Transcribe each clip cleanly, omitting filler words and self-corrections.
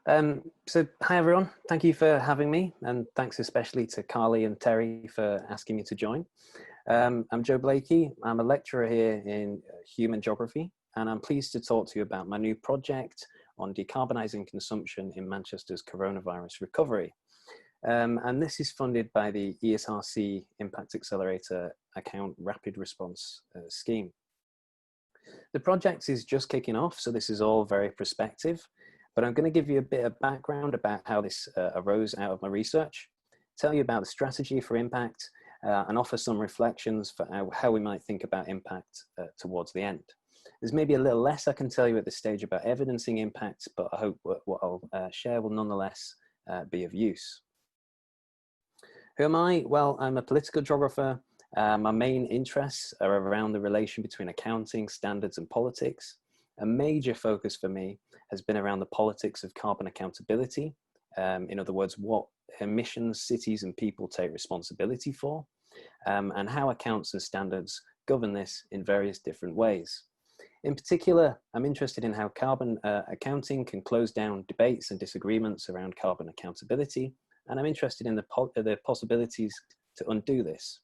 Hi everyone, thank you for having me, and thanks especially to Carly and Terry for asking me to join. I'm Joe Blakey. I'm a lecturer here in human geography, and I'm pleased to talk to you about my new project on decarbonising consumption in Manchester's coronavirus recovery. And this is funded by the ESRC Impact Accelerator Account Rapid Response Scheme. The project is just kicking off, so this is all very prospective, but I'm going to give you a bit of background about how this arose out of my research, tell you about the strategy for impact, and offer some reflections for how we might think about impact towards the end. There's maybe a little less I can tell you at this stage about evidencing impact, but I hope what I'll share will nonetheless be of use. Who am I? Well, I'm a political geographer. My main interests are around the relation between accounting, standards, and politics. A major focus for me has been around the politics of carbon accountability. In other words, what emissions cities and people take responsibility for, and how accounts and standards govern this in various different ways. In particular, I'm interested in how carbon accounting can close down debates and disagreements around carbon accountability, and I'm interested in the possibilities to undo this.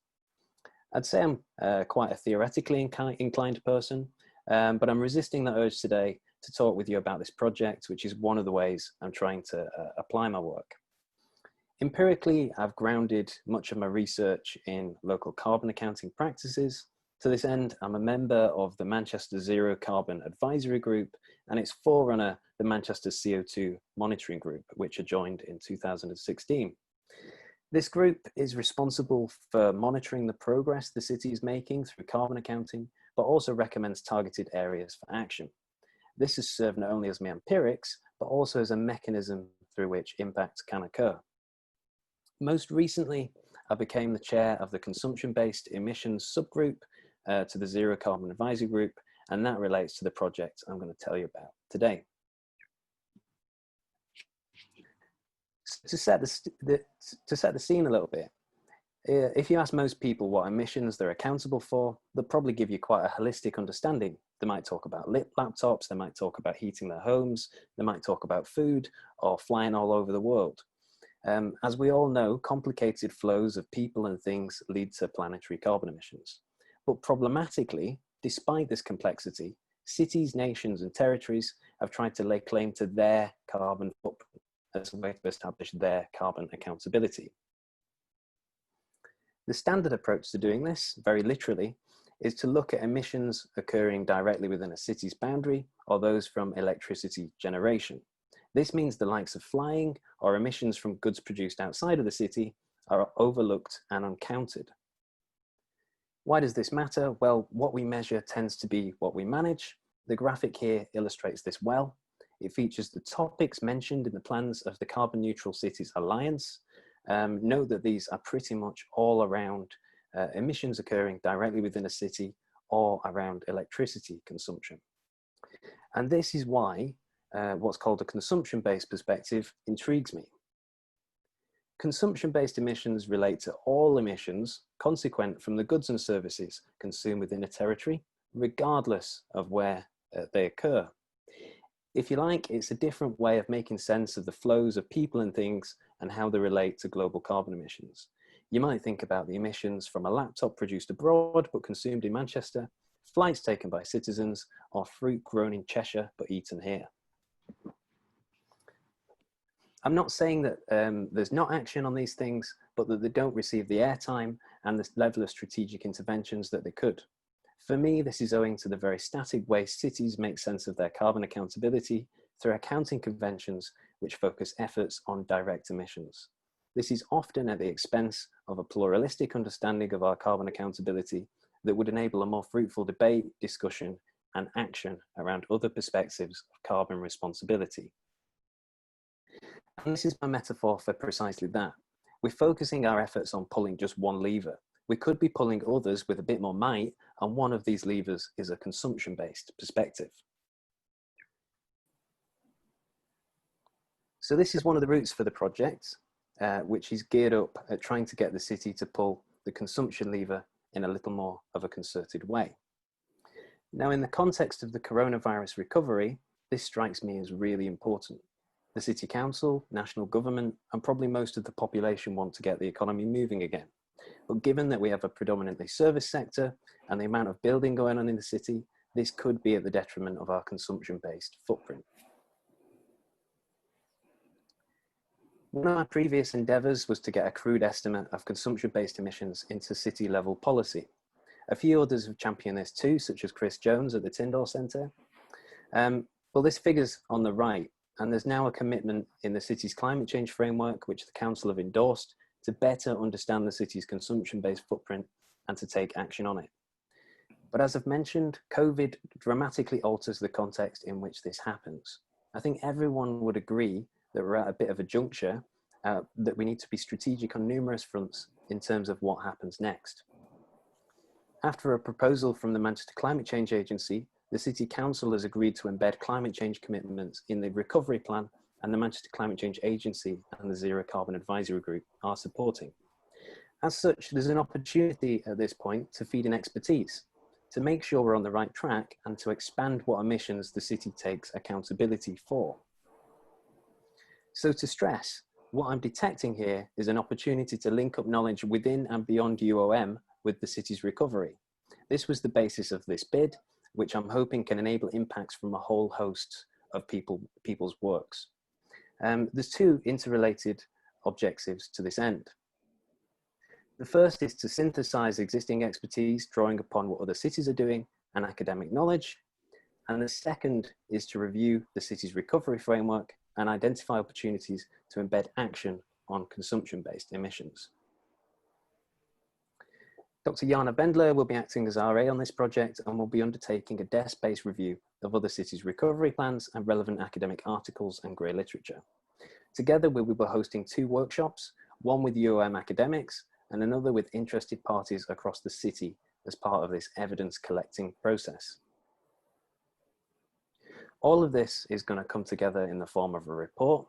I'd say I'm quite a theoretically inclined person, but I'm resisting the urge today to talk with you about this project, which is one of the ways I'm trying to apply my work. Empirically, I've grounded much of my research in local carbon accounting practices. To this end, I'm a member of the Manchester Zero Carbon Advisory Group and its forerunner, the Manchester CO2 Monitoring Group, which I joined in 2016. This group is responsible for monitoring the progress the city is making through carbon accounting, but also recommends targeted areas for action. This has served not only as my empirics, but also as a mechanism through which impact can occur. Most recently, I became the chair of the consumption-based emissions subgroup to the Zero Carbon Advisory Group, and that relates to the project I'm going to tell you about today. To set the scene a little bit, if you ask most people what emissions they're accountable for, they'll probably give you quite a holistic understanding. They might talk about lit laptops, they might talk about heating their homes, they might talk about food or flying all over the world. As we all know, complicated flows of people and things lead to planetary carbon emissions. But problematically, despite this complexity, cities, nations, and territories have tried to lay claim to their carbon footprint as a way to establish their carbon accountability. The standard approach to doing this, very literally, is to look at emissions occurring directly within a city's boundary or those from electricity generation. This means the likes of flying or emissions from goods produced outside of the city are overlooked and uncounted. Why does this matter? Well, what we measure tends to be what we manage. The graphic here illustrates this well. It features the topics mentioned in the plans of the Carbon Neutral Cities Alliance. Note that these are pretty much all around emissions occurring directly within a city or around electricity consumption. And this is why what's called a consumption-based perspective intrigues me. Consumption-based emissions relate to all emissions consequent from the goods and services consumed within a territory, regardless of where they occur. If you like, it's a different way of making sense of the flows of people and things and how they relate to global carbon emissions. You might think about the emissions from a laptop produced abroad but consumed in Manchester, flights taken by citizens, or fruit grown in Cheshire but eaten here. I'm not saying that there's not action on these things, but that they don't receive the airtime and the level of strategic interventions that they could. For me, this is owing to the very static way cities make sense of their carbon accountability through accounting conventions which focus efforts on direct emissions. This is often at the expense of a pluralistic understanding of our carbon accountability that would enable a more fruitful debate, discussion, and action around other perspectives of carbon responsibility. And this is my metaphor for precisely that. We're focusing our efforts on pulling just one lever. We could be pulling others with a bit more might, and one of these levers is a consumption-based perspective. So this is one of the routes for the project, which is geared up at trying to get the city to pull the consumption lever in a little more of a concerted way. Now, in the context of the coronavirus recovery, this strikes me as really important. The city council, national government, and probably most of the population want to get the economy moving again. But given that we have a predominantly service sector and the amount of building going on in the city, this could be at the detriment of our consumption-based footprint. One of my previous endeavours was to get a crude estimate of consumption-based emissions into city-level policy. A few others have championed this too, such as Chris Jones at the Tyndall Centre. Well, this figure's on the right, and there's now a commitment in the city's climate change framework, which the council have endorsed, to better understand the city's consumption-based footprint and to take action on it. But as I've mentioned, COVID dramatically alters the context in which this happens. I think everyone would agree that we're at a bit of a juncture, that we need to be strategic on numerous fronts in terms of what happens next. After a proposal from the Manchester Climate Change Agency, the City Council has agreed to embed climate change commitments in the recovery plan, and the Manchester Climate Change Agency and the Zero Carbon Advisory Group are supporting. As such, there's an opportunity at this point to feed in expertise, to make sure we're on the right track and to expand what emissions the city takes accountability for. So to stress, what I'm detecting here is an opportunity to link up knowledge within and beyond UOM with the city's recovery. This was the basis of this bid, which I'm hoping can enable impacts from a whole host of people's works. There's two interrelated objectives to this end. The first is to synthesize existing expertise, drawing upon what other cities are doing and academic knowledge. And the second is to review the city's recovery framework and identify opportunities to embed action on consumption-based emissions. Dr. Jana Bendler will be acting as RA on this project and will be undertaking a desk-based review of other cities' recovery plans and relevant academic articles and grey literature. Together, we will be hosting two workshops, one with UOM academics and another with interested parties across the city as part of this evidence collecting process. All of this is going to come together in the form of a report.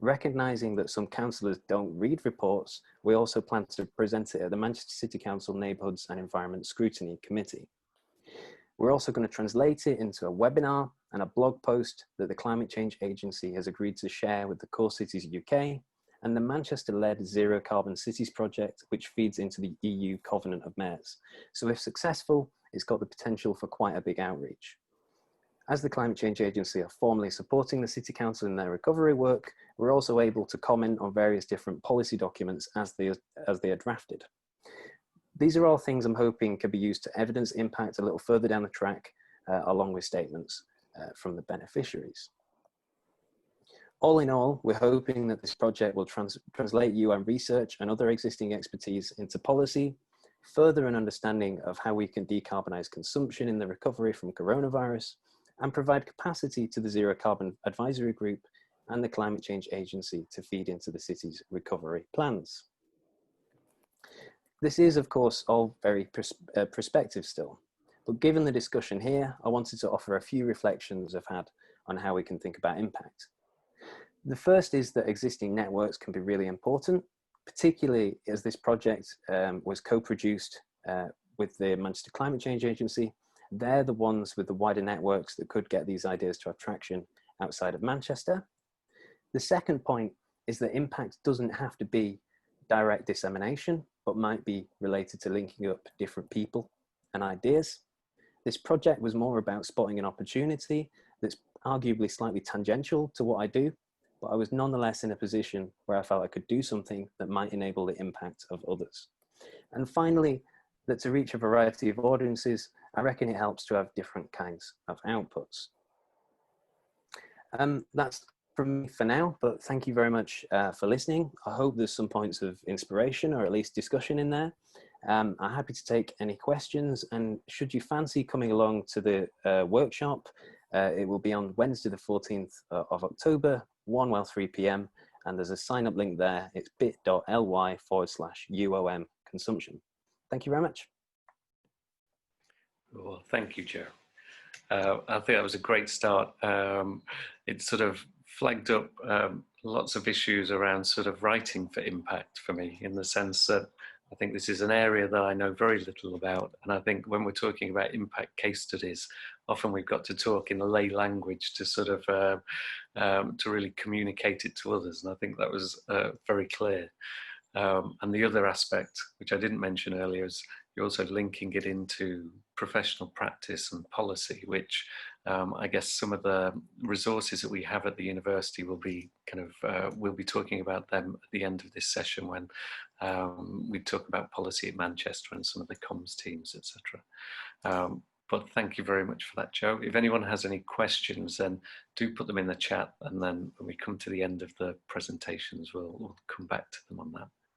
Recognising that some councillors don't read reports, we also plan to present it at the Manchester City Council Neighbourhoods and Environment Scrutiny Committee. We're also going to translate it into a webinar and a blog post that the Climate Change Agency has agreed to share with the Core Cities UK and the Manchester-led Zero Carbon Cities project, which feeds into the EU Covenant of Mayors. So if successful, it's got the potential for quite a big outreach. As the Climate Change Agency are formally supporting the City Council in their recovery work, we're also able to comment on various different policy documents as they are drafted. These are all things I'm hoping can be used to evidence impact a little further down the track, along with statements from the beneficiaries. All in all, we're hoping that this project will translate UN research and other existing expertise into policy, further an understanding of how we can decarbonise consumption in the recovery from coronavirus, and provide capacity to the Zero Carbon Advisory Group and the Climate Change Agency to feed into the city's recovery plans. This is, of course, all very prospective still, but given the discussion here, I wanted to offer a few reflections I've had on how we can think about impact. The first is that existing networks can be really important, particularly as this project was co-produced with the Manchester Climate Change Agency. They're the ones with the wider networks that could get these ideas to have traction outside of Manchester. The second point is that impact doesn't have to be direct dissemination, but might be related to linking up different people and ideas. This project was more about spotting an opportunity that's arguably slightly tangential to what I do, but I was nonetheless in a position where I felt I could do something that might enable the impact of others. And finally, that to reach a variety of audiences, I reckon it helps to have different kinds of outputs. That's from me for now, but thank you very much for listening. I hope there's some points of inspiration or at least discussion in there. I'm happy to take any questions, and should you fancy coming along to the workshop, it will be on Wednesday the 14th of October, 3 p.m, and there's a sign up link there. It's bit.ly/UOM consumption. Thank you very much. Well, thank you, Joe. I think that was a great start. It sort of flagged up lots of issues around sort of writing for impact for me, in the sense that I think this is an area that I know very little about. And I think when we're talking about impact case studies, often we've got to talk in a lay language to sort of to really communicate it to others, and I think that was very clear. And the other aspect, which I didn't mention earlier, is you're also linking it into professional practice and policy, which I guess some of the resources that we have at the university will be kind of, we'll be talking about them at the end of this session when we talk about policy at Manchester and some of the comms teams, etc. But thank you very much for that, Joe. If anyone has any questions, then do put them in the chat, and then when we come to the end of the presentations, we'll come back to them on that.